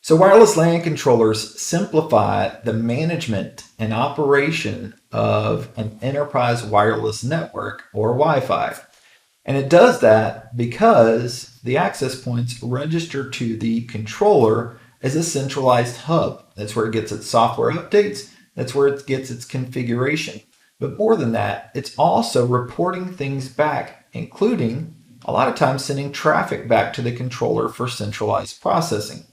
So wireless LAN controllers simplify the management and operation of an enterprise wireless network or Wi-Fi. And it does that because the access points register to the controller as a centralized hub. That's where it gets its software updates. That's where it gets its configuration. But more than that, it's also reporting things back, including a lot of times sending traffic back to the controller for centralized processing.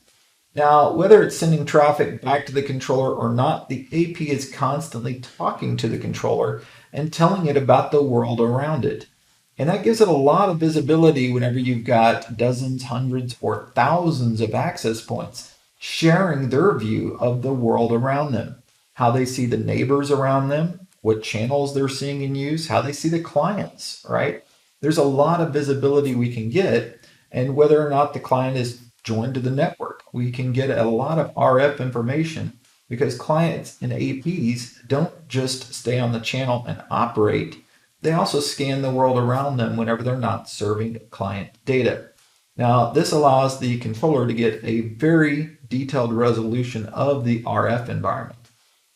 Now, whether it's sending traffic back to the controller or not, the AP is constantly talking to the controller and telling it about the world around it. And that gives it a lot of visibility whenever you've got dozens, hundreds, or thousands of access points sharing their view of the world around them, how they see the neighbors around them, what channels they're seeing and use, how they see the clients, right? There's a lot of visibility we can get, and whether or not the client is joined to the network. We can get a lot of RF information because clients and APs don't just stay on the channel and operate. They also scan the world around them whenever they're not serving client data. Now, this allows the controller to get a very detailed resolution of the RF environment.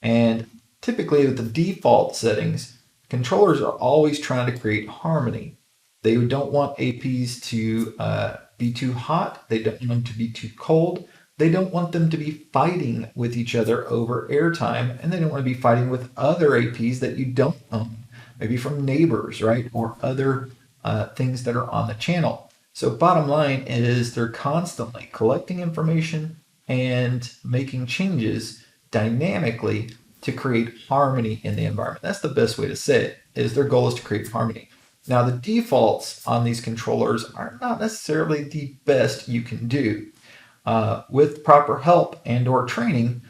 And typically with the default settings, controllers are always trying to create harmony. They don't want APs to be too hot. They don't want them to be too cold. They don't want them to be fighting with each other over airtime, and they don't want to be fighting with other APs that you don't own, maybe from neighbors, right, or other things that are on the channel. So bottom line is they're constantly collecting information and making changes dynamically to create harmony in the environment. That's the best way to say it, is their goal is to create harmony. Now, the defaults on these controllers are not necessarily the best you can do. With proper help and or training,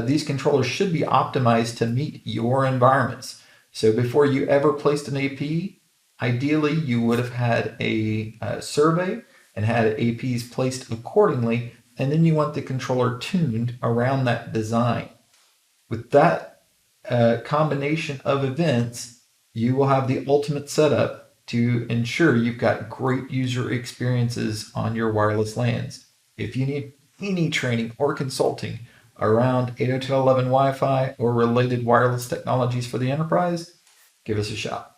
these controllers should be optimized to meet your environments. So before you ever placed an AP, ideally you would have had a survey and had APs placed accordingly, and then you want the controller tuned around that design. With that combination of events, you will have the ultimate setup to ensure you've got great user experiences on your wireless LANs. If you need any training or consulting around 802.11 Wi-Fi or related wireless technologies for the enterprise, give us a shot.